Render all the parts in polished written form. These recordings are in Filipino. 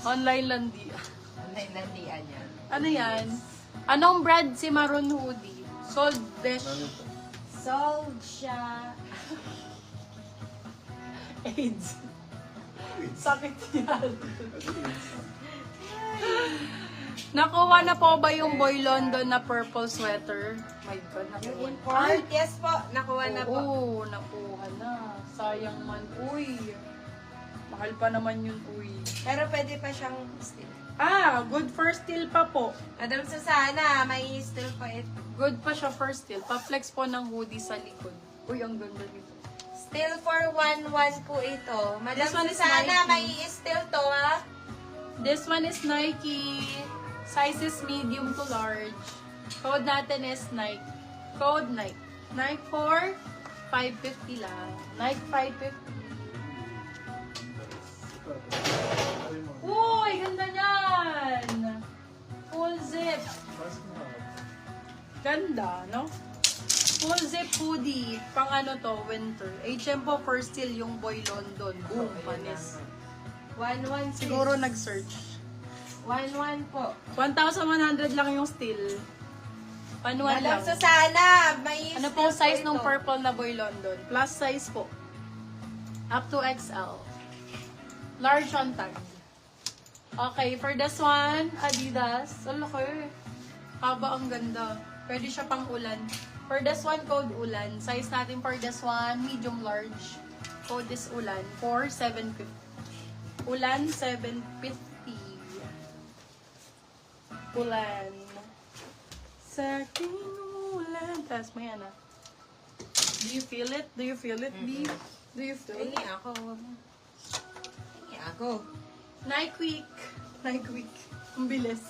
Online landi. Online landian yan. Ano yan? Anong brand si Maroon Hoodie? Sold Besh. Sold siya. AIDS. Sakit yan. Nakuha na po ba yung Boy London na purple sweater? My God, Yung nakuha. import, yes po, nakuha na po. Oo, nakuha na. Sayang man. Uy. Mahal pa naman yun, uy. Pero pwede pa siyang steal. Ah, good for steal pa po. Madam Susana, may steal po ito. Good pa siya for steal. Pa-flex po ng hoodie sa likod. Uy, ang ganda dito. Steal for 1-1 po ito. Madam This one is Susana, Nike. may steal to ha. This one is Nike. Sizes medium to large. Code natin is Nike. Code Nike. Nike for 550 lang. Nike 550. Uy, ganda niyan! Full zip. Ganda, no? Full zip hoodie. Pang ano to, winter. HM po for steal yung Boy London. Boom, panis. 1-1 Siguro nag-search. 1-1 po. 1,100 lang yung steal. Panuan Madam lang. Susana, may Ano steal po size ito. ng purple na Boy London? Plus size po. Up to XL. Large on tag. Okay, for this one, Adidas. Ang laki. Haba, ang ganda. Pwede siya pang ulan. For this one, code ulan. Size natin for this one, medium large. Code is ulan for 750. Ulan, 750. Ulan. Sa aking ulan. Tapos may ano. Do you feel it? Do you feel it, B? Do you feel it? Hingi ako. Hingi ako. Nike Week. Nike Week. Ang bilis.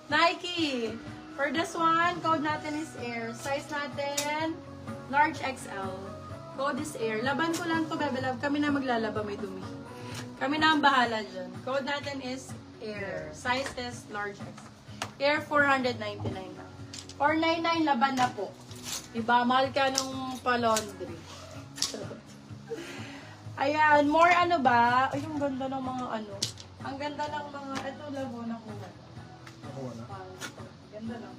Nike. For this one, code natin is Air. Size natin, large XL. Code is Air. Laban ko lang to, Bebe Love. Kami na maglalaba, may dumi. Kami na ang bahala dyan. Code natin is Air. Size is large XL. Air 499 na. 499, laban na po. Diba, mahal ka nung pa-laundry. Ayan, more ano ba? Ay, ang ganda ng mga ano. Ang ganda ng mga, ito labo na kuha. Nakuha na. Ganda lang.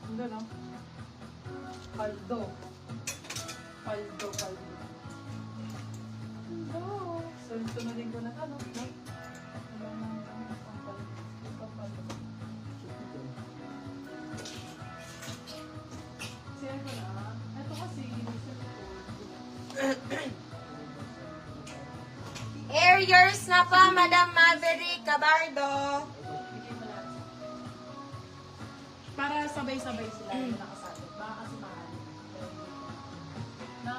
Ganda lang. Paldo. Paldo, paldo. Paldo. So, tunodin ko na ito, no? Siya ko na. Ito kasi, Air yours na pa, Madam Maverick Cabardo. para sabay-sabay sila yung nakasabit. Baka kasi mahal. Na?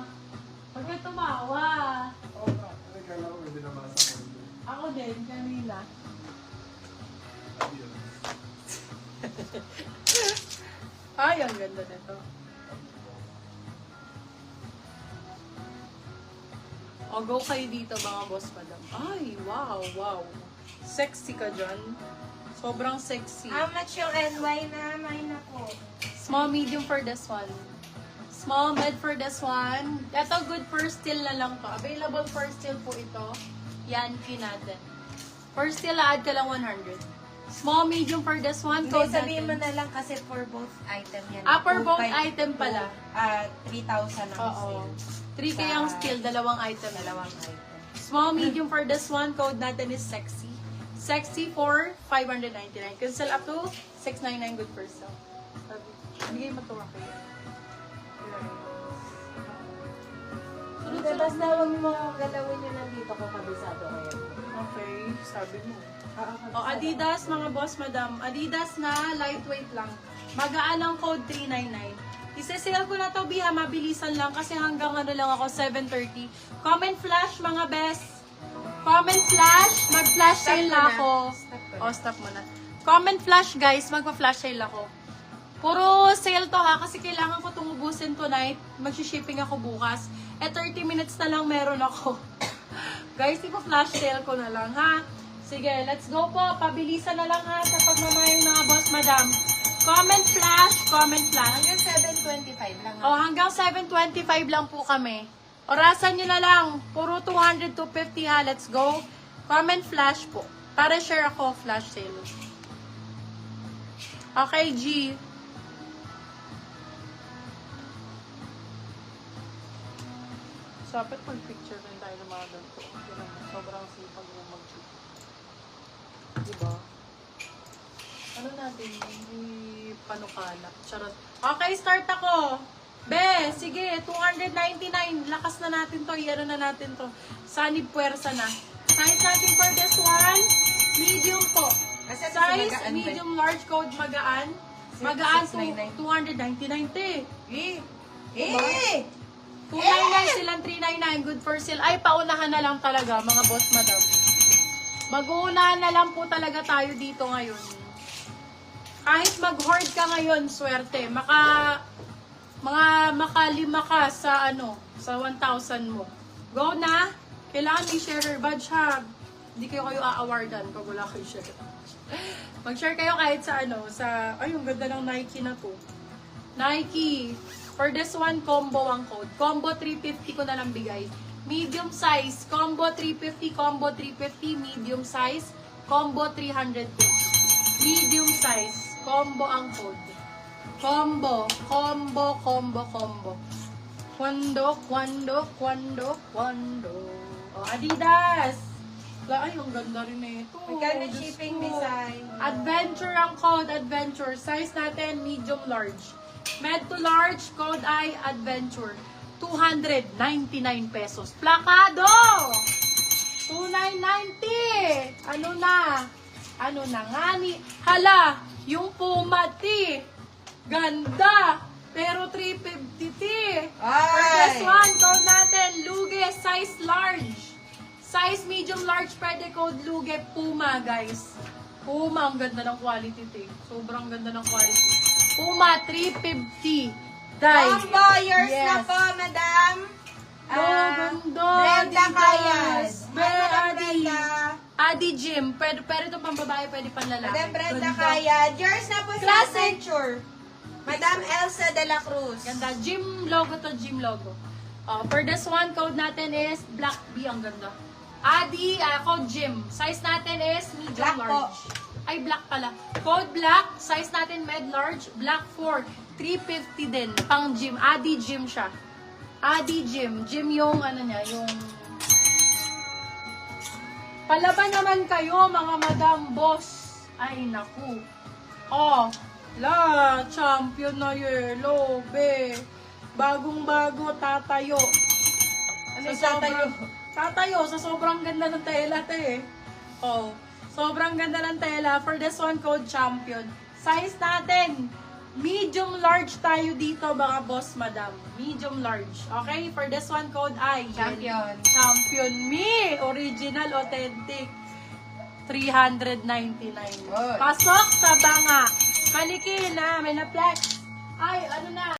Huwag ka tumawa. Oh, ay, kala ko hindi naman sa kondo. Ako din, kanina. Ay, ang ganda nito. O, go kayo dito mga boss madam. Ay, wow, wow. Sexy ka dyan. Sobrang sexy. How much yung NY na? May na po. Small, medium for this one. Small, mid for this one. Ito, good for steal na lang to. Available for steal po ito. Yankee natin. For steal, add ka lang 100. Small, medium for this one. Hindi, Code sabihin mo natin. na lang kasi for both item yan. For both 2,500 item pala. 3,000 ang Oo. sale. 3K ang steal, dalawang item. Dalawang item. Small, medium for this one. Code natin is sexy. Sexy for 599. Can sell up to 699 good for sale. Bigay mo to ako. Hindi, basta huwag mo galawin yun nandito kung kabisado kayo. Okay, sabi mo. Oo, O, Adidas, mga boss, madam. Adidas na lightweight lang. Magaan ang code 399. Isesale ko na to, Biha. Mabilisan lang kasi hanggang ano lang ako, 7:30. Comment flash, mga best. Comment flash. Mag-flash sale na ako. Stop mo na. Comment flash, guys. Magpa-flash sale ako. Puro sale to ha, kasi kailangan ko itong ubusin tonight. Mag-shipping ako bukas. 30 minutes na lang meron ako. Guys, ipa-flash sale ko na lang ha. Sige, let's go po. Pabilisan na lang ha sa pagmamayo mga boss, madam. Comment flash, comment flash. Hanggang 725 lang. Oh, hanggang 7:25 lang po kami. Orasan nyo na lang. Puro 200 to 50 ha. Let's go. Comment flash po. Para share ako flash sale. Okay, G. Dapat mag-picture din tayo ng mga ganito. Sobrang sipag mo mag-shoot. Diba? Ano natin? Hindi panukala. Charot. Okay, start ako. Be, sige. 299. Lakas na natin to. Iyan na natin to. Sanib puwersa na. Size natin for this one. Medium po. Kasi Size, magaan, medium, large, code, magaan. Magaan to 299 te. Eh! 299 silang 399. Good for sale. Ay, paunahan na lang talaga, mga boss, madam. Mag-uunahan na lang po talaga tayo dito ngayon. Kahit mag-hoard ka ngayon, swerte. Makalima ka sa sa 1,000 mo. Go na! Kailangan may sharer badge ha. Hindi kayo a-awardan pag wala kayo sharer. Mag-share kayo kahit sa ay, yung ganda ng Nike na to. Nike. For this one, combo ang code. Combo 350 ko na lang bigay. Medium size, combo 350, combo 350, medium size, combo 350. Medium size, combo ang code. Combo. Kwando. Oh, Adidas. Ay, ang ganda rin na ito. Magkano Diyos shipping, ko. Misay? Adventure ang code, adventure. Size natin, medium large. Med to large, code ay adventure. 299 pesos. Plakado! 2,990! Ano na nga ni? Hala, yung Pumati. Ganda! Pero 350 ti. For this Ay! one, code natin, Luge, size large. Size medium large, pwede code Luge, Puma, guys. Puma, ang ganda ng quality, te. Sobrang ganda ng quality. Puma, 350. Dai. Combo, yours na po, madam. Ganda. Brenda Adidas. Kayas. Madam Adi. Brenda. Adi Gym. Pwede ito pang babae, pwede pang lalaki. Madam Brenda Ganda. Kayas. Yours na po sa Classic. adventure. Madam Elsa de la Cruz. Ganda. Gym logo to, gym logo. For this one, code natin is Black B. Ang ganda. Adi, code gym. Size natin is medium Black po. large. Ay, black pala. Code black. Size natin med large. Black 4. 350 din. Pang gym. Adi gym siya. Adi gym. Gym yung niya, yung... Palaban naman kayo, mga madam boss. Ay, naku. Oh, champion na yellow, be. Bagong-bago, tatayo. Ano yung Sa tatayo? Tatayo, sa sobrang ganda ng tela, te. Oh, sobrang ganda ng tela. For this one, code champion. Size natin, medium large tayo dito, mga boss, madam. Medium large. Okay? For this one, code ay Champion. Champion me. Original, authentic. 399. Good. Pasok sa banga. Kaliki na, may na-flex. Ay, ano na.